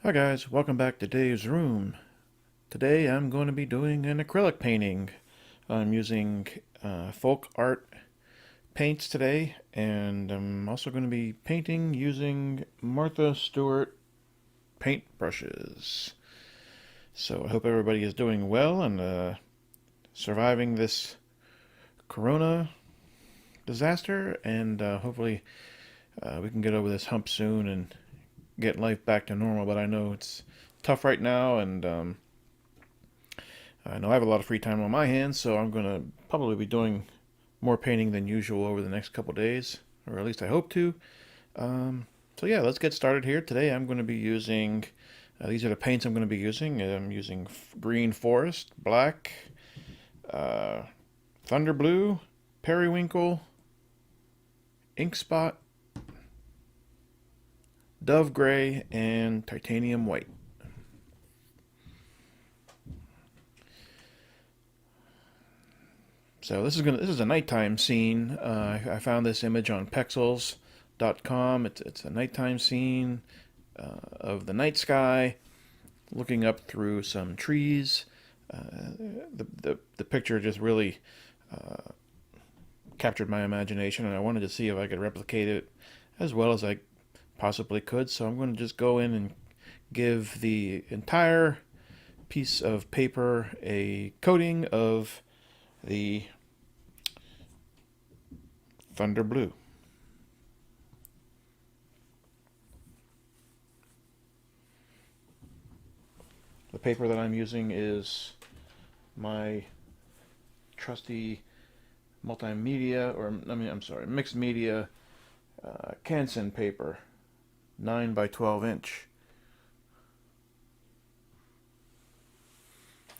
Hi guys, welcome back to Dave's Room. Today I'm going to be doing an acrylic painting. I'm using FolkArt Paints today, and I'm also going to be painting using Martha Stewart paint brushes. So I hope everybody is doing well and surviving this corona disaster, and hopefully we can get over this hump soon and get life back to normal. But I know it's tough right now, and I know I have a lot of free time on my hands, so I'm going to probably be doing more painting than usual over the next couple days, or at least I hope to. So yeah, let's get started here. Today I'm going to be using, these are the paints I'm going to be using. I'm using Green Forest, Black, uh, Thunder Blue, Periwinkle, Ink Spot, Dove Gray, and Titanium White. So this is a nighttime scene. I found this image on Pexels.com. It's a nighttime scene of the night sky, looking up through some trees. The picture just really captured my imagination, and I wanted to see if I could replicate it as well as I possibly could. So I'm going to just go in and give the entire piece of paper a coating of the Thunder Blue. The paper that I'm using is my trusty multimedia, or I'm sorry, mixed media Canson paper, 9 by 12 inch.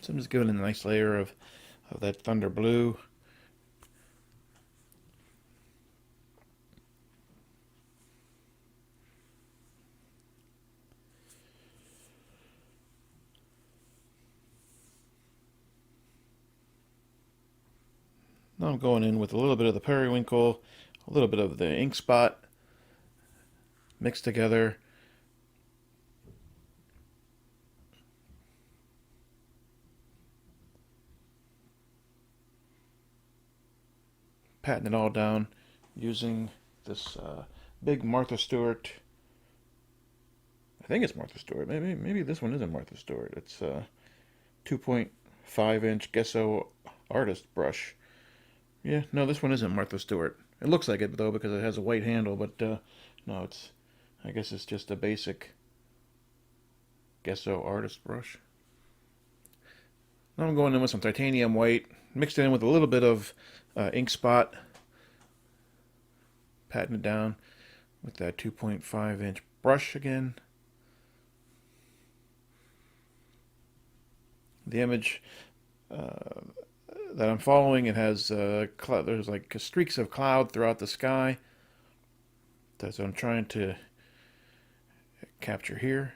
So I'm just giving it a nice layer of that Thunder Blue. Now I'm going in with a little bit of the periwinkle, a little bit of the ink spot mixed together. Patting it all down using this big Martha Stewart. I think it's Martha Stewart. Maybe this one isn't Martha Stewart. It's a 2.5 inch Gesso artist brush. Yeah, no, this one isn't Martha Stewart. It looks like it though because it has a white handle, but no, I guess it's just a basic Gesso artist brush. Now I'm going in with some titanium white, mixed it in with a little bit of ink spot, patting it down with that 2.5 inch brush again. The image that I'm following, it has there's like streaks of cloud throughout the sky. That's what I'm trying to capture here.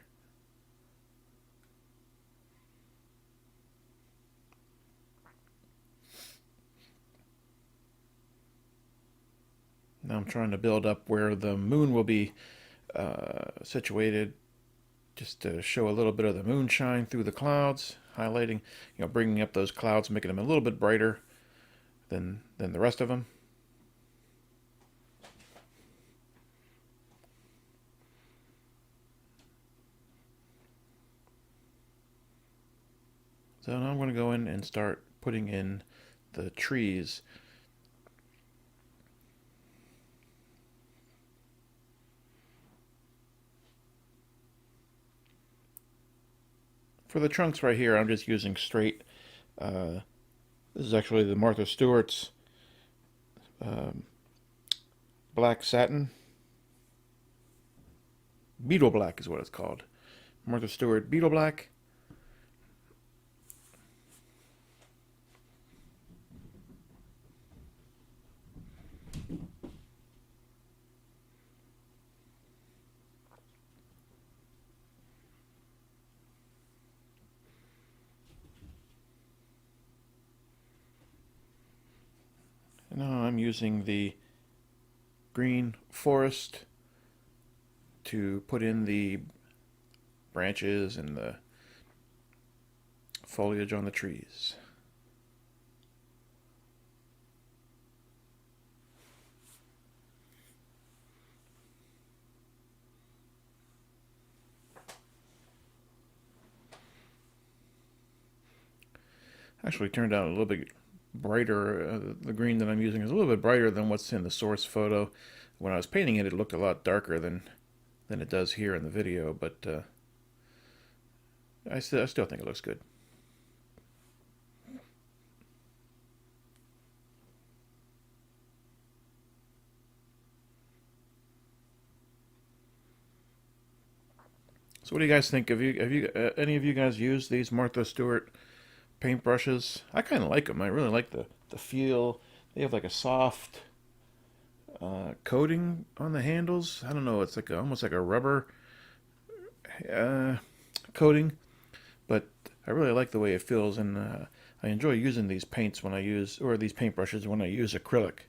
Now I'm trying to build up where the moon will be situated, just to show a little bit of the moonshine through the clouds, highlighting, bringing up those clouds, making them a little bit brighter than the rest of them. So now I'm going to go in and start putting in the trees. For the trunks right here, I'm just using straight. This is actually the Martha Stewart's um, black satin. Beetle black is what it's called. Martha Stewart Beetle black. And now I'm using the Green Forest to put in the branches and the foliage on the trees. Actually turned out a little bit brighter. The green that I'm using is a little bit brighter than what's in the source photo. When I was painting it, it looked a lot darker than it does here in the video, but I still think it looks good. So what do you guys think? Have you any of you guys used these Martha Stewart paintbrushes? I kind of like them. I really like the feel. They have like a soft coating on the handles. I don't know. It's like almost like a rubber coating, but I really like the way it feels, and I enjoy using these paints when I use, or these paintbrushes when I use acrylic.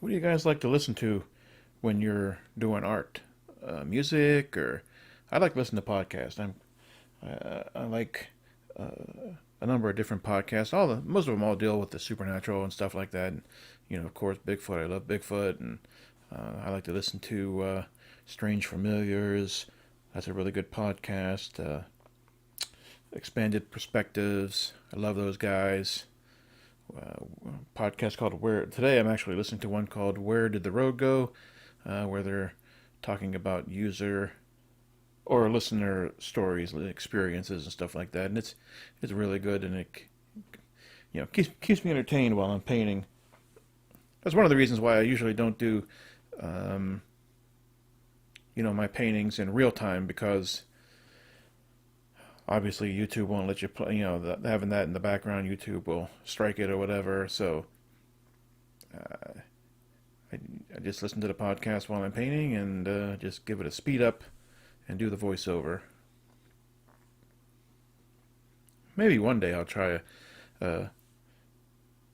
What do you guys like to listen to when you're doing art? Music, or I like to listen to podcasts. I like a number of different podcasts. Most of them all deal with the supernatural and stuff like that. And, of course, Bigfoot. I love Bigfoot, and I like to listen to Strange Familiars. That's a really good podcast. Expanded Perspectives. I love those guys. Podcast called Where. Today I'm actually listening to one called Where Did the Road Go, where they're talking about user or listener stories, experiences, and stuff like that. And it's really good, and it keeps me entertained while I'm painting. That's one of the reasons why I usually don't do my paintings in real time, because obviously YouTube won't let you play, having that in the background, YouTube will strike it or whatever. So I just listen to the podcast while I'm painting, and just give it a speed up and do the voiceover. Maybe one day I'll try a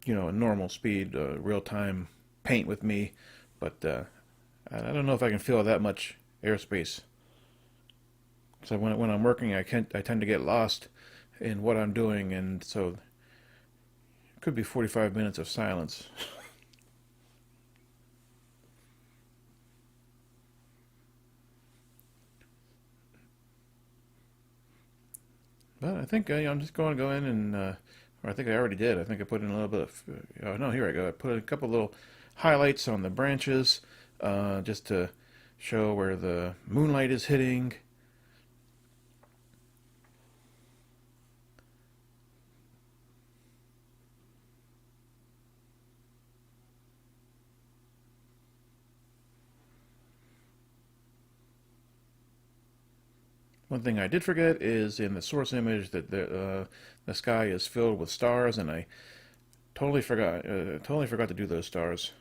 normal speed, real time paint with me, but I don't know if I can fill that much airspace. So when I'm working, I tend to get lost in what I'm doing, and so it could be 45 minutes of silence. But I think I'm just going to go in and, or I think I already did. I think I put in a little bit of, oh no, here I go. I put a couple little highlights on the branches, just to show where the moonlight is hitting. One thing I did forget is in the source image that the sky is filled with stars, and I totally forgot to do those stars.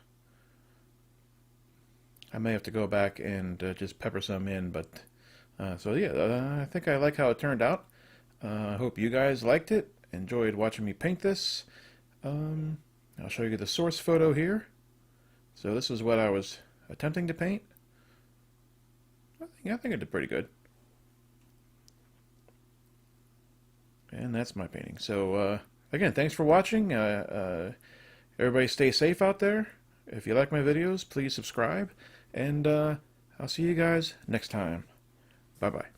I may have to go back and just pepper some in, but so yeah, I think I like how it turned out. I hope you guys liked it, enjoyed watching me paint this. I'll show you the source photo here. So this is what I was attempting to paint. I think I did pretty good. And that's my painting. So, again, thanks for watching. Everybody stay safe out there. If you like my videos, please subscribe. And I'll see you guys next time. Bye-bye.